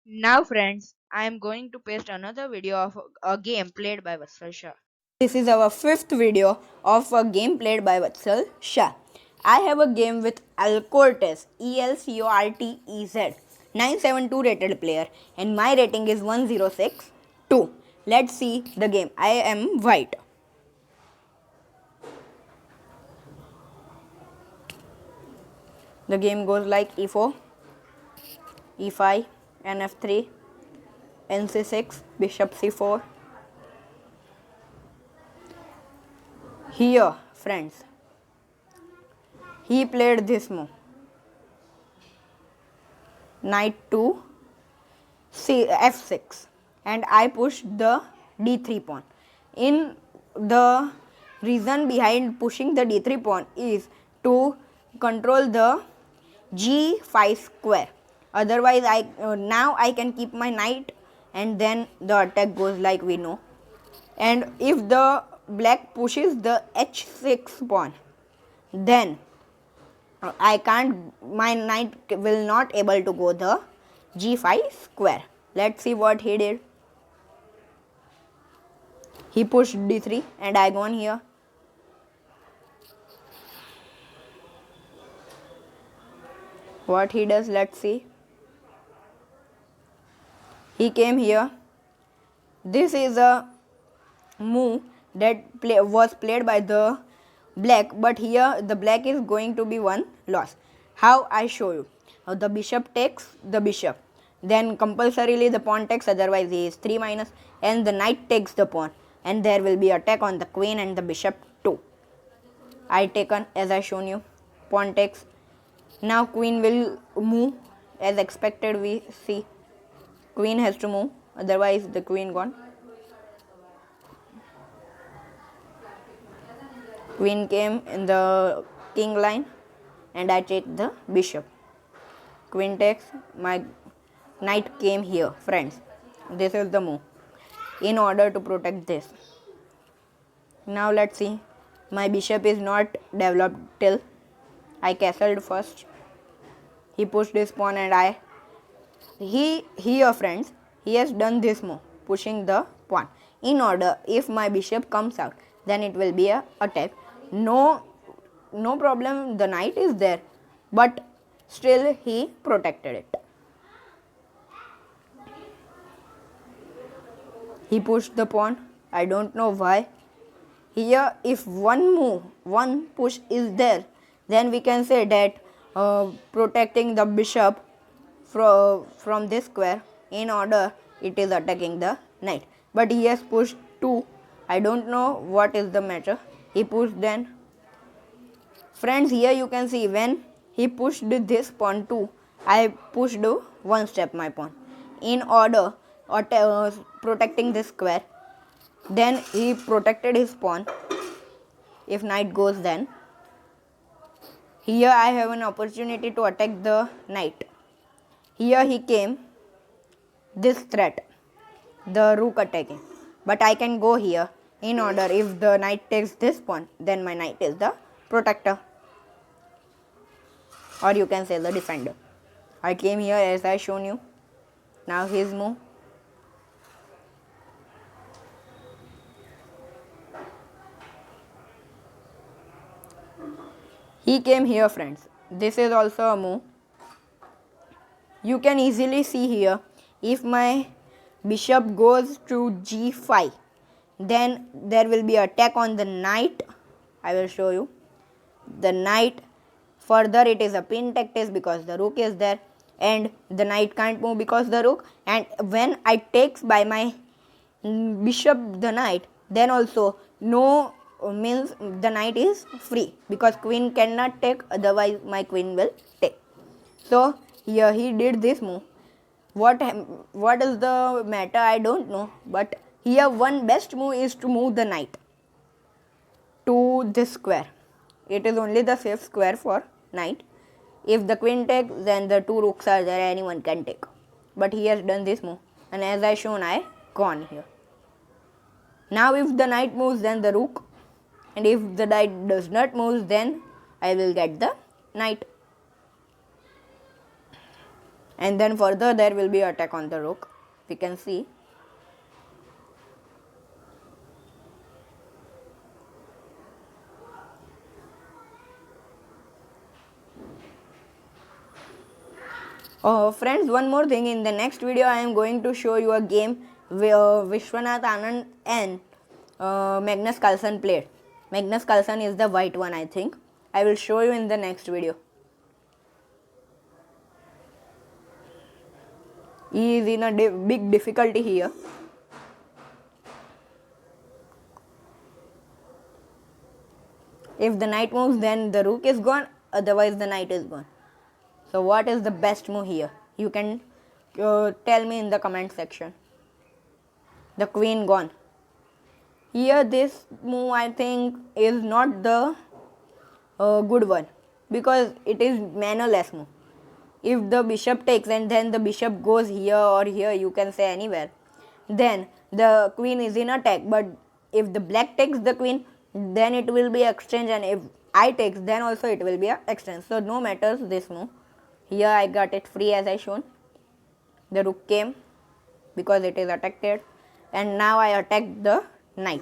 Now friends, I am going to paste another video of a game played by Vatsal Shah. This is our fifth video of a game played by Vatsal Shah. I have a game with Alcortez, ELCORTEZ, 972 rated player, and my rating is 1062. Let's see the game. I am white. The game goes like e4, e5, nf3, nc6, bishop c4. Here, friends, he played this move, knight to f6, and I pushed the d3 pawn. In the reason behind pushing the d3 pawn is to control the g5 square. Otherwise, now I can keep my knight, and then the attack goes like we know. And if the black pushes the h6 pawn, then I can't, my knight will not able to go the g5 square. Let's see what he did. He pushed d3 and I gone here. What he does, let's see. He came here. This is a move that was played by the black, but here the black is going to be one loss. How I show you. Now the bishop takes the bishop, then compulsorily the pawn takes, otherwise he is 3 minus, and the knight takes the pawn, and there will be attack on the queen and the bishop too. I taken as I shown you. Pawn takes. Now queen will move as expected. We see queen has to move, otherwise the queen gone. Queen came in the king line and I take the bishop. Queen takes, my knight came here, friends. This is the move in order to protect this. Now let's see. My bishop is not developed till I castled first. He pushed this pawn and here friends, he has done this move, pushing the pawn. In order, if my bishop comes out, then it will be a attack. No problem, the knight is there, but still he protected it. He pushed the pawn. I don't know why. Here, if one push is there, then we can say that protecting the bishop from this square. In order, it is attacking the knight. But he has pushed 2. I don't know what is the matter. He pushed then. Friends, here you can see when he pushed this pawn 2, I pushed one step my pawn. In order protecting this square. Then he protected his pawn. If knight goes, then here I have an opportunity to attack the knight. Here he came this threat, the rook attacking. But I can go here. In order, if the knight takes this pawn, then my knight is the protector, or you can say the defender. I came here as I shown you. Now his move. He came here, friends. This is also a move. You can easily see here, if my bishop goes to g5, then there will be attack on the knight. I will show you. The knight, further it is a pin tactic because the rook is there, and the knight can't move because the rook. And when I takes by my bishop the knight, then also no means the knight is free because queen cannot take, otherwise my queen will take. So here he did this move. What is the matter, I don't know, but here one best move is to move the knight to this square. It is only the safe square for knight. If the queen takes, then the 2 rooks are there, anyone can take. But he has done this move, and as I shown, I gone here. Now if the knight moves, then the rook, and if the knight does not move, then I will get the knight. And then further there will be attack on the rook. We can see. Friends, one more thing. In the next video, I am going to show you a game where Vishwanath Anand and Magnus Carlsen played. Magnus Carlsen is the white one, I think. I will show you in the next video. He is in a big difficulty here. If the knight moves, then the rook is gone, otherwise the knight is gone. So what is the best move here? You can tell me in the comment section. The queen gone. Here this move I think is not the good one, because it is mannerless move. If the bishop takes and then the bishop goes here or here, you can say anywhere, then the queen is in attack. But if the black takes the queen, then it will be exchange, and if I takes, then also it will be a exchange. So no matters this move. Here I got it free as I shown. The rook came because it is attacked, and now I attack the knight.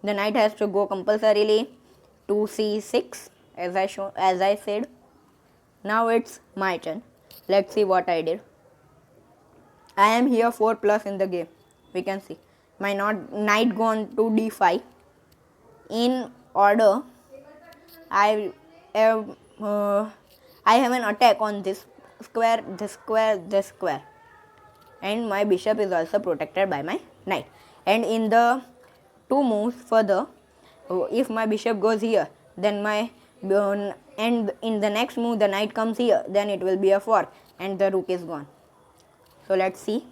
The knight has to go compulsorily to c6 as I said. Now it's my turn. Let's see what I did. I am here 4+ in the game. We can see my knight gone to d5. In order, I have an attack on this square, this square, this square, and my bishop is also protected by my knight. And in the two moves further, if my bishop goes here, then and in the next move the knight comes here, then it will be a fork and the rook is gone. So let's see.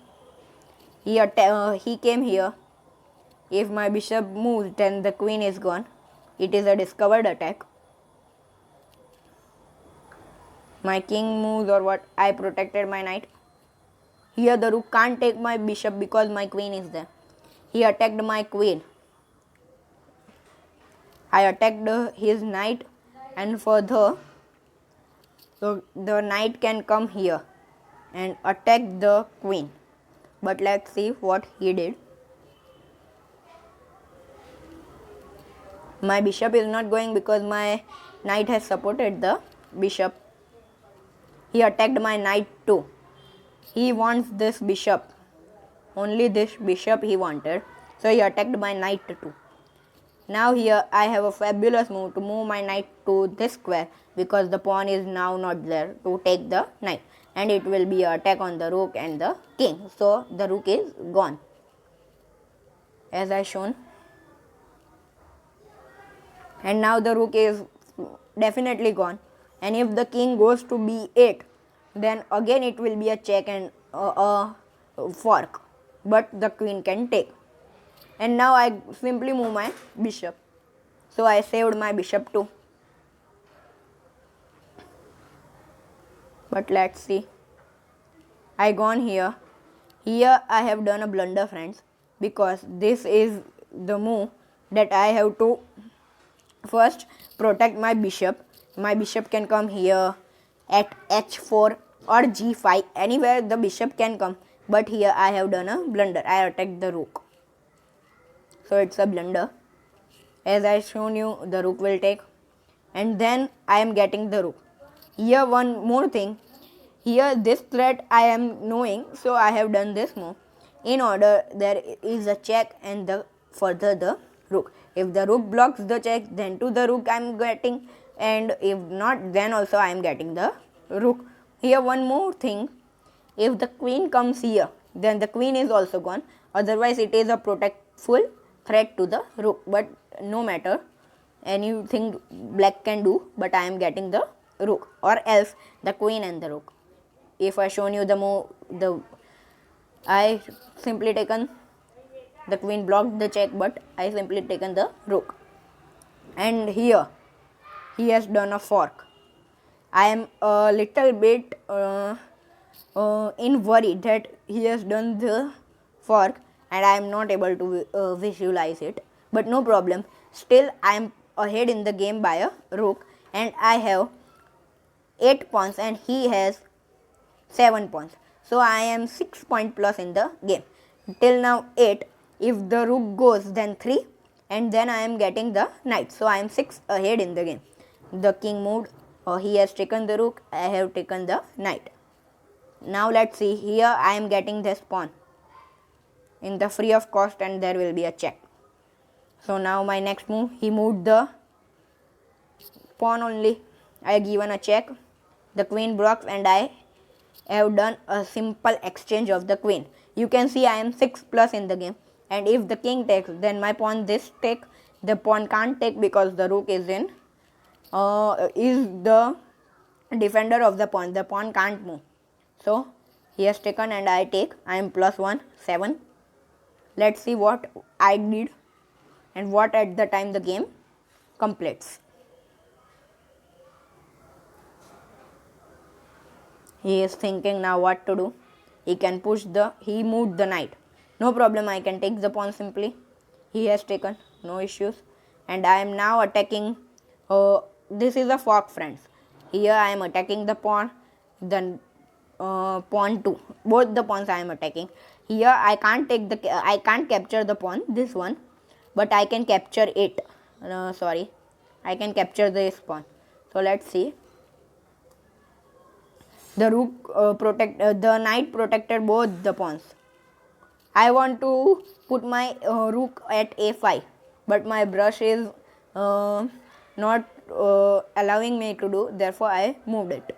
He came here. If my bishop moves, then the queen is gone. It is a discovered attack. My king moves or what, I protected my knight. Here the rook can't take my bishop because my queen is there. He attacked my queen. I attacked his knight, and further, so the knight can come here and attack the queen. But let's see what he did. My bishop is not going because my knight has supported the bishop. He attacked my knight too. He wants this bishop. Only this bishop he wanted. So he attacked my knight too. Now here I have a fabulous move to move my knight to this square, because the pawn is now not there to take the knight. And it will be an attack on the rook and the king. So the rook is gone, as I shown. And now the rook is definitely gone. And if the king goes to b8, then again it will be a check and a fork. But the queen can take. And now I simply move my bishop. So I saved my bishop too. But let's see. I gone here. Here I have done a blunder, friends, because this is the move that I have to first protect my bishop. My bishop can come here at h4 or g5. Anywhere the bishop can come. But here I have done a blunder. I attacked the rook. So it's a blunder. As I shown you, the rook will take. And then I am getting the rook. Here one more thing. Here this threat I am knowing. So I have done this move. In order, there is a check and further the rook. If the rook blocks the check, then to the rook I am getting. And if not, then also I am getting the rook. Here one more thing. If the queen comes here, then the queen is also gone. Otherwise it is a full threat to the rook. But no matter, anything black can do, but I am getting the rook, or else the queen and the rook. If I shown you the move, I simply taken the queen, blocked the check, but I simply taken the rook. And here he has done a fork. I am a little bit in worry that he has done the fork and I am not able to visualize it. But no problem. Still I am ahead in the game by a rook, and I have 8 pawns and he has 7 pawns. So I am 6 point plus in the game. Till now 8. If the rook goes, then 3, and then I am getting the knight. So I am 6 ahead in the game. The king moved, he has taken the rook, I have taken the knight. Now let's see, here I am getting this pawn in the free of cost, and there will be a check. So now my next move, he moved the pawn only. I have given a check. The queen blocks, and I have done a simple exchange of the queen. You can see I am 6 plus in the game, and if the king takes, then my pawn this take. The pawn can't take because the rook is the defender of the pawn. The pawn can't move. So he has taken and I take. I am plus 1, 7. Let's see what I did and what at the time the game completes. He is thinking now what to do. He moved the knight. No problem, I can take the pawn simply. He has taken, no issues. And I am now attacking, this is a fork, friends. Here I am attacking the pawn, then pawn 2. Both the pawns I am attacking. Here I can't capture the pawn, this one, but I can capture it. I can capture this pawn. So let's see. The the knight protected both the pawns. I want to put my rook at a5, but my brush is not allowing me to do. Therefore, I moved it.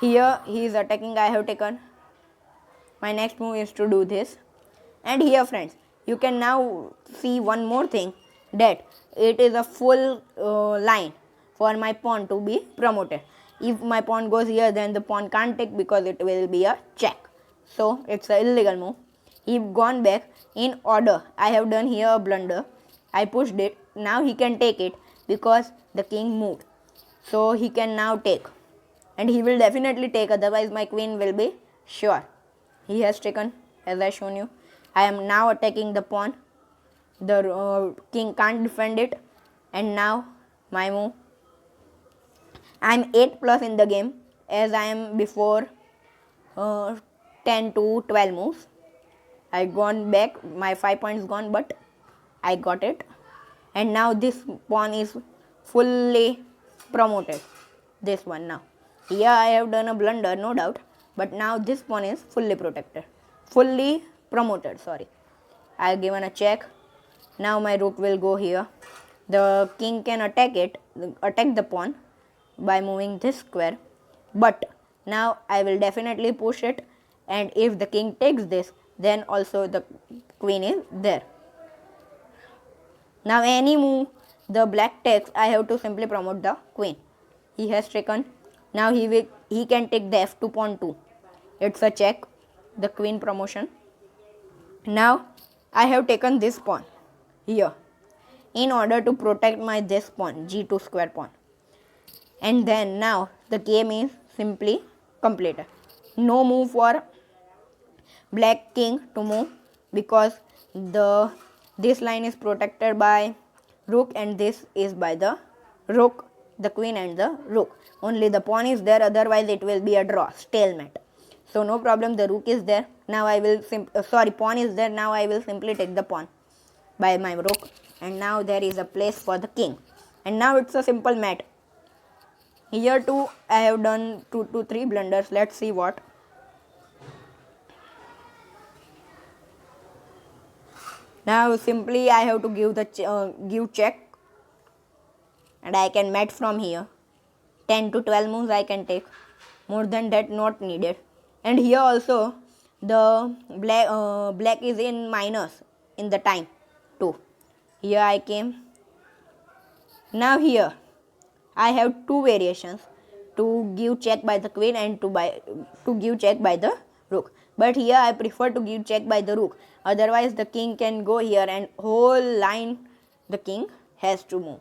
Here he is attacking. I have taken. My next move is to do this. And here, friends, you can now see one more thing, that it is a full line for my pawn to be promoted. If my pawn goes here, then the pawn can't take because it will be a check. So it's an illegal move. He gone back in order. I have done here a blunder. I pushed it. Now he can take it because the king moved. So he can now take. And he will definitely take, otherwise my queen will be sure. He has taken, as I shown you. I am now attacking the pawn. The king can't defend it. And now my move. I am 8 plus in the game, as I am before 10 to 12 moves. I gone back, my 5 points gone, but I got it. And now this pawn is fully promoted. This one now. Here I have done a blunder, no doubt, but now this pawn is fully protected. Fully promoted, sorry. I have given a check. Now my rook will go here. The king can attack the pawn by moving this square, but now I will definitely push it, and if the king takes this, then also the queen is there. Now any move the black takes, I have to simply promote the queen. He has taken. Now he can take the f2 pawn too. It's a check, the queen promotion. Now I have taken this pawn here in order to protect my this pawn, g2 square pawn. And then now the game is simply completed. No move for black king to move because this line is protected by rook, and this is by the rook, the queen and the rook. Only the pawn is there, otherwise it will be a draw, stalemate. So no problem, the rook is there. Now I will pawn is there. Now I will simply take the pawn by my rook, and now there is a place for the king. And now it's a simple mat. Here too I have done 2 to 3 blunders. Let's see what. Now simply I have to give check, and I can mat from here. 10 to 12 moves I can take. More than that not needed. And here also the black is in minus in the time too. Here I came. Now here I have 2 variations, to give check by the queen and to give check by the rook. But here I prefer to give check by the rook. Otherwise the king can go here and whole line the king has to move.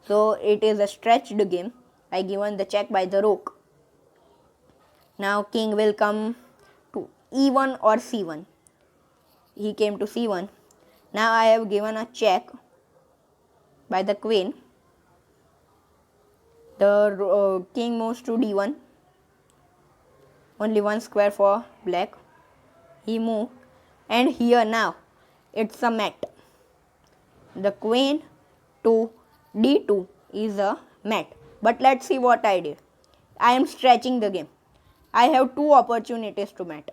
So it is a stretched game. I given the check by the rook. Now king will come to e1 or c1. He came to c1. Now I have given a check by the queen. The king moves to d1. only one square for black. He moved, and here now it's a mat. The queen to d2 is a mat. But let's see what I did. I am stretching the game. I have two opportunities to mat.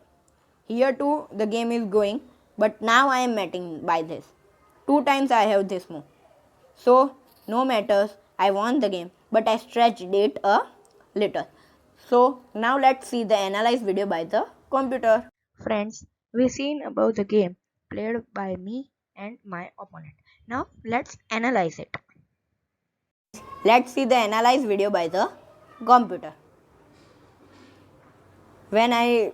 Here too the game is going, but now I am matting by this. Two times I have this move. So no matters, I won the game, but I stretched it a little. So now let's see the analyze video by the computer. Friends, we've seen about the game played by me and my opponent. Now let's analyze it. Let's see the analyze video by the computer. When I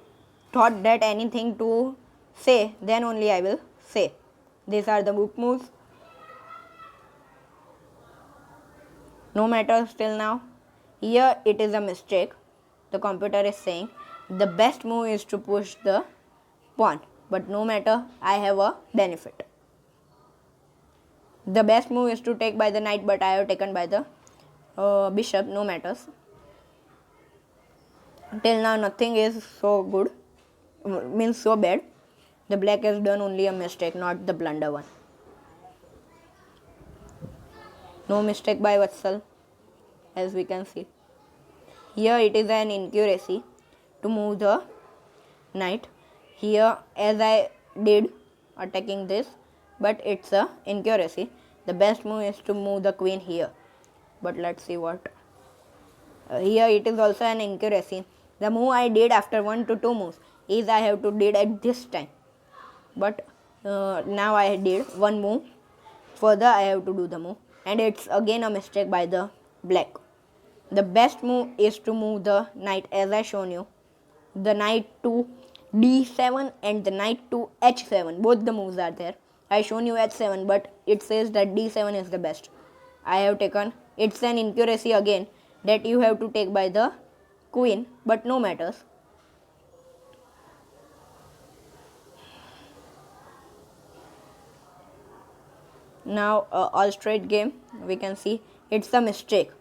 thought that anything to say, then only I will say. These are the book moves. No matter still now. Here it is a mistake. The computer is saying the best move is to push the pawn. But no matter, I have a benefit. The best move is to take by the knight, but I have taken by the bishop. No matters. Till now nothing is so good, means so bad. The black has done only a mistake, not the blunder one. No mistake by Vatsal, as we can see. Here it is an inaccuracy to move the knight. Here as I did attacking this, but it's a inaccuracy. The best move is to move the queen here. But let's see what. Here it is also an inaccuracy. The move I did after 1 to 2 moves is I have to did at this time. But now I did one move. Further I have to do the move. And it's again a mistake by the black. The best move is to move the knight as I shown you. The knight to d7 and the knight to h7. Both the moves are there. I shown you h7, but it says that d7 is the best. I have taken, it's an inaccuracy again that you have to take by the queen, but no matters. Now all straight game, we can see it's a mistake.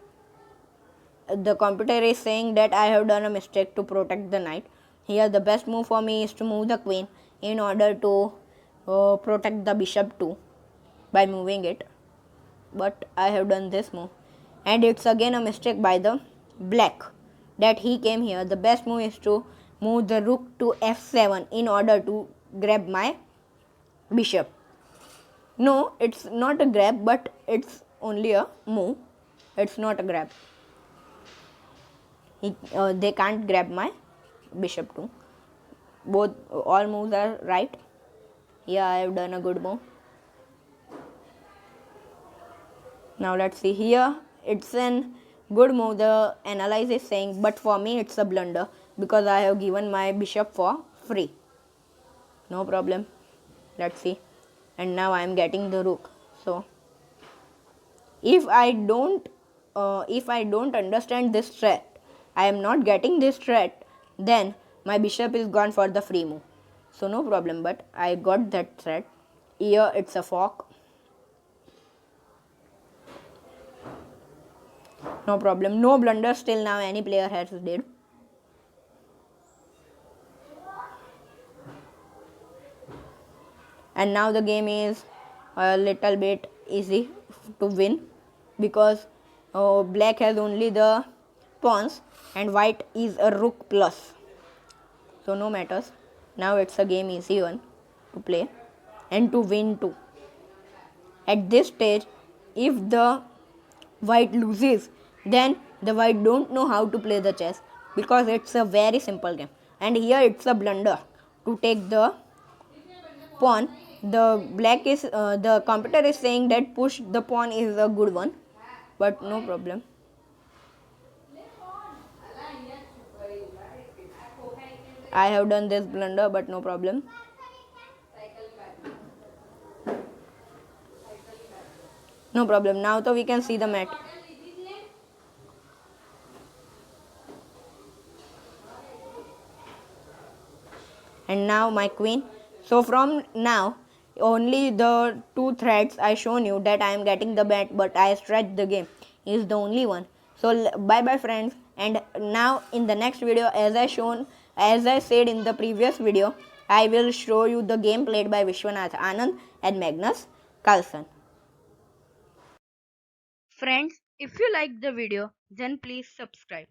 The computer is saying that I have done a mistake to protect the knight. Here the best move for me is to move the queen in order to protect the bishop too by moving it. But I have done this move. And it's again a mistake by the black that he came here. The best move is to move the rook to f7 in order to grab my bishop. No, it's not a grab, but it's only a move. It's not a grab. They can't grab my bishop too. Both, all moves are right. Here I have done a good move. Now let's see here. It's an good move. The analyzer is saying, but for me it's a blunder because I have given my bishop for free. No problem. Let's see. And now I am getting the rook. So if I don't understand this threat, I am not getting this threat, then my bishop is gone for the free move. So no problem. But I got that threat. Here it's a fork. No problem. No blunder still now any player has did. And now the game is a little bit easy to win because black has only the pawns and white is a rook plus. So no matters. Now it's a game easy one to play and to win too. At this stage, if the white loses, then the white don't know how to play the chess because it's a very simple game. And here it's a blunder to take the pawn. The black is the computer is saying that push the pawn is a good one, but no problem. I have done this blunder, but no problem. No problem. Now so we can see the mat. And now my queen. So from now, only the two threads I shown you that I am getting the mat, but I stretched the game is the only one. So bye bye friends. And now in the next video, as I shown As I said in the previous video, I will show you the game played by Vishwanath Anand and Magnus Carlsen. Friends, if you like the video, then please subscribe.